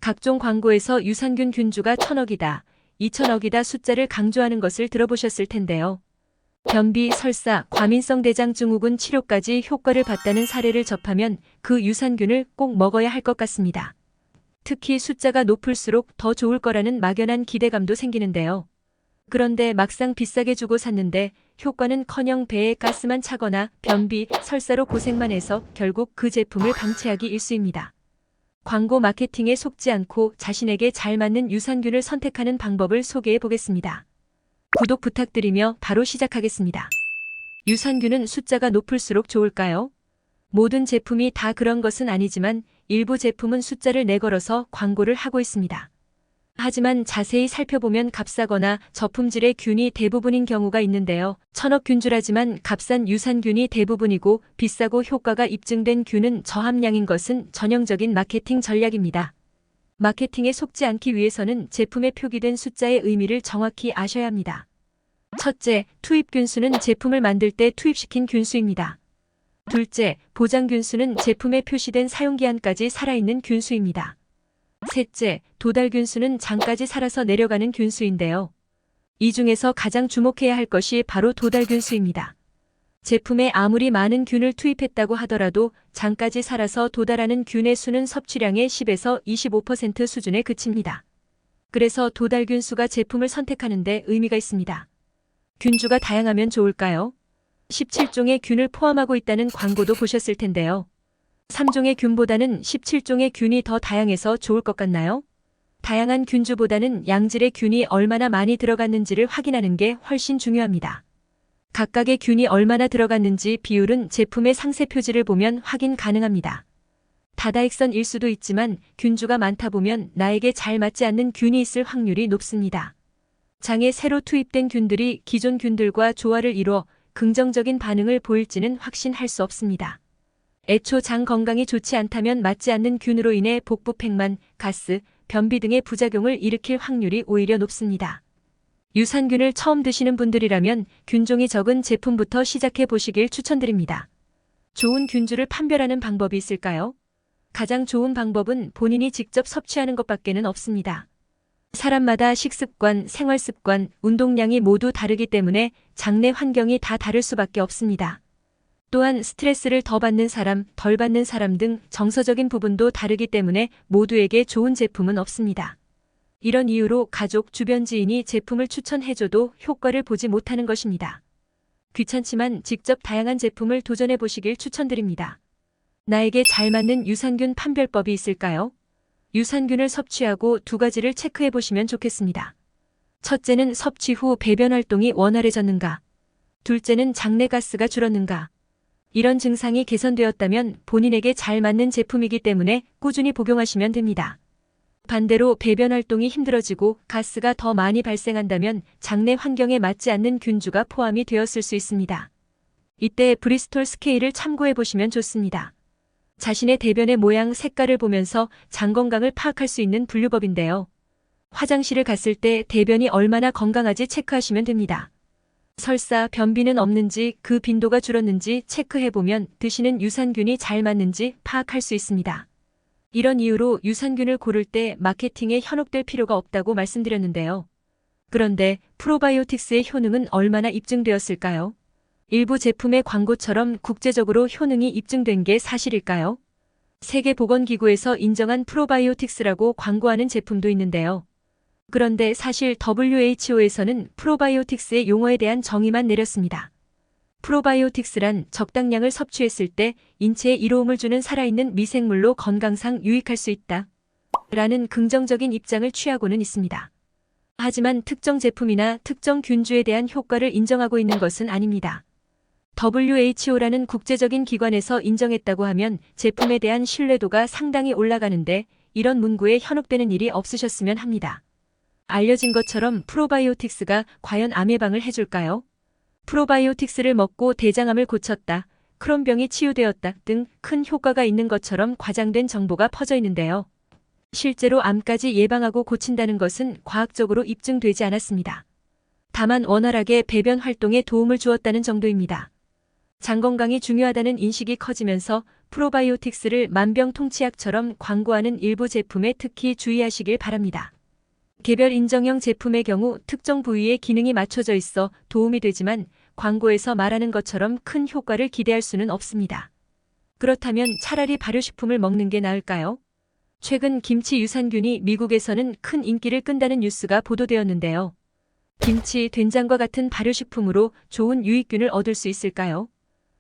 각종 광고에서 유산균 균주가 1000억이다, 2000억이다 숫자를 강조하는 것을 들어보셨을 텐데요. 변비, 설사, 과민성 대장증후군 치료까지 효과를 봤다는 사례를 접하면 그 유산균을 꼭 먹어야 할 것 같습니다. 특히 숫자가 높을수록 더 좋을 거라는 막연한 기대감도 생기는데요. 그런데 막상 비싸게 주고 샀는데 효과는커녕 배에 가스만 차거나 변비, 설사로 고생만 해서 결국 그 제품을 방치하기 일쑤입니다. 광고 마케팅에 속지 않고 자신에게 잘 맞는 유산균을 선택하는 방법을 소개해 보겠습니다. 구독 부탁드리며 바로 시작하겠습니다. 유산균은 숫자가 높을수록 좋을까요? 모든 제품이 다 그런 것은 아니지만 일부 제품은 숫자를 내걸어서 광고를 하고 있습니다. 하지만 자세히 살펴보면 값싸거나 저품질의 균이 대부분인 경우가 있는데요. 1000억 균주라지만 값싼 유산균이 대부분이고 비싸고 효과가 입증된 균은 저함량인 것은 전형적인 마케팅 전략입니다. 마케팅에 속지 않기 위해서는 제품에 표기된 숫자의 의미를 정확히 아셔야 합니다. 첫째, 투입균수는 제품을 만들 때 투입시킨 균수입니다. 둘째, 보장균수는 제품에 표시된 사용기한까지 살아있는 균수입니다. 셋째, 도달균수는 장까지 살아서 내려가는 균수인데요. 이 중에서 가장 주목해야 할 것이 바로 도달균수입니다. 제품에 아무리 많은 균을 투입했다고 하더라도 장까지 살아서 도달하는 균의 수는 섭취량의 10에서 25% 수준에 그칩니다. 그래서 도달균수가 제품을 선택하는 데 의미가 있습니다. 균주가 다양하면 좋을까요? 17종의 균을 포함하고 있다는 광고도 보셨을 텐데요. 3종의 균보다는 17종의 균이 더 다양해서 좋을 것 같나요? 다양한 균주보다는 양질의 균이 얼마나 많이 들어갔는지를 확인하는 게 훨씬 중요합니다. 각각의 균이 얼마나 들어갔는지 비율은 제품의 상세 표지를 보면 확인 가능합니다. 다다익선일 수도 있지만 균주가 많다 보면 나에게 잘 맞지 않는 균이 있을 확률이 높습니다. 장에 새로 투입된 균들이 기존 균들과 조화를 이루어 긍정적인 반응을 보일지는 확신할 수 없습니다. 애초 장 건강이 좋지 않다면 맞지 않는 균으로 인해 복부팽만, 가스, 변비 등의 부작용을 일으킬 확률이 오히려 높습니다. 유산균을 처음 드시는 분들이라면 균종이 적은 제품부터 시작해 보시길 추천드립니다. 좋은 균주를 판별하는 방법이 있을까요? 가장 좋은 방법은 본인이 직접 섭취하는 것밖에는 없습니다. 사람마다 식습관, 생활습관, 운동량이 모두 다르기 때문에 장내 환경이 다 다를 수밖에 없습니다. 또한 스트레스를 더 받는 사람, 덜 받는 사람 등 정서적인 부분도 다르기 때문에 모두에게 좋은 제품은 없습니다. 이런 이유로 가족, 주변 지인이 제품을 추천해줘도 효과를 보지 못하는 것입니다. 귀찮지만 직접 다양한 제품을 도전해 보시길 추천드립니다. 나에게 잘 맞는 유산균 판별법이 있을까요? 유산균을 섭취하고 두 가지를 체크해 보시면 좋겠습니다. 첫째는 섭취 후 배변 활동이 원활해졌는가? 둘째는 장내 가스가 줄었는가? 이런 증상이 개선되었다면 본인에게 잘 맞는 제품이기 때문에 꾸준히 복용하시면 됩니다. 반대로 배변 활동이 힘들어지고 가스가 더 많이 발생한다면 장내 환경에 맞지 않는 균주가 포함이 되었을 수 있습니다. 이때 브리스톨 스케일을 참고해 보시면 좋습니다. 자신의 대변의 모양, 색깔을 보면서 장 건강을 파악할 수 있는 분류법인데요. 화장실을 갔을 때 대변이 얼마나 건강하지 체크하시면 됩니다. 설사, 변비는 없는지, 그 빈도가 줄었는지 체크해보면 드시는 유산균이 잘 맞는지 파악할 수 있습니다. 이런 이유로 유산균을 고를 때 마케팅에 현혹될 필요가 없다고 말씀드렸는데요. 그런데 프로바이오틱스의 효능은 얼마나 입증되었을까요? 일부 제품의 광고처럼 국제적으로 효능이 입증된 게 사실일까요? 세계보건기구에서 인정한 프로바이오틱스라고 광고하는 제품도 있는데요. 그런데 사실 WHO에서는 프로바이오틱스의 용어에 대한 정의만 내렸습니다. 프로바이오틱스란 적당량을 섭취했을 때 인체에 이로움을 주는 살아있는 미생물로 건강상 유익할 수 있다 라는 긍정적인 입장을 취하고는 있습니다. 하지만 특정 제품이나 특정 균주에 대한 효과를 인정하고 있는 것은 아닙니다. WHO라는 국제적인 기관에서 인정했다고 하면 제품에 대한 신뢰도가 상당히 올라가는데 이런 문구에 현혹되는 일이 없으셨으면 합니다. 알려진 것처럼 프로바이오틱스가 과연 암 예방을 해줄까요? 프로바이오틱스를 먹고 대장암을 고쳤다, 크론병이 치유되었다 등 큰 효과가 있는 것처럼 과장된 정보가 퍼져 있는데요. 실제로 암까지 예방하고 고친다는 것은 과학적으로 입증되지 않았습니다. 다만 원활하게 배변 활동에 도움을 주었다는 정도입니다. 장 건강이 중요하다는 인식이 커지면서 프로바이오틱스를 만병통치약처럼 광고하는 일부 제품에 특히 주의하시길 바랍니다. 개별 인정형 제품의 경우 특정 부위에 기능이 맞춰져 있어 도움이 되지만 광고에서 말하는 것처럼 큰 효과를 기대할 수는 없습니다. 그렇다면 차라리 발효식품을 먹는 게 나을까요? 최근 김치 유산균이 미국에서는 큰 인기를 끈다는 뉴스가 보도되었는데요. 김치, 된장과 같은 발효식품으로 좋은 유익균을 얻을 수 있을까요?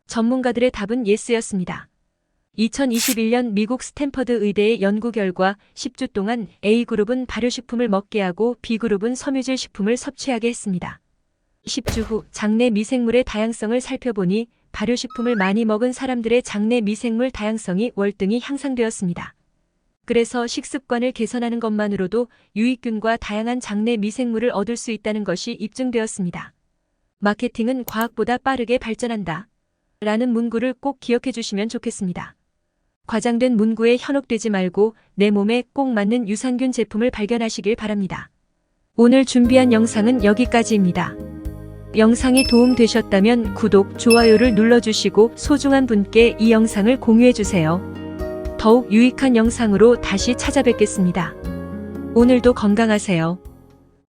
전문가들의 답은 예스였습니다. 2021년 미국 스탠퍼드 의대의 연구 결과 10주 동안 A그룹은 발효식품을 먹게 하고 B그룹은 섬유질 식품을 섭취하게 했습니다. 10주 후 장내 미생물의 다양성을 살펴보니 발효식품을 많이 먹은 사람들의 장내 미생물 다양성이 월등히 향상되었습니다. 그래서 식습관을 개선하는 것만으로도 유익균과 다양한 장내 미생물을 얻을 수 있다는 것이 입증되었습니다. 마케팅은 과학보다 빠르게 발전한다. 라는 문구를 꼭 기억해 주시면 좋겠습니다. 과장된 문구에 현혹되지 말고 내 몸에 꼭 맞는 유산균 제품을 발견하시길 바랍니다. 오늘 준비한 영상은 여기까지입니다. 영상이 도움되셨다면 구독, 좋아요를 눌러주시고 소중한 분께 이 영상을 공유해주세요. 더욱 유익한 영상으로 다시 찾아뵙겠습니다. 오늘도 건강하세요.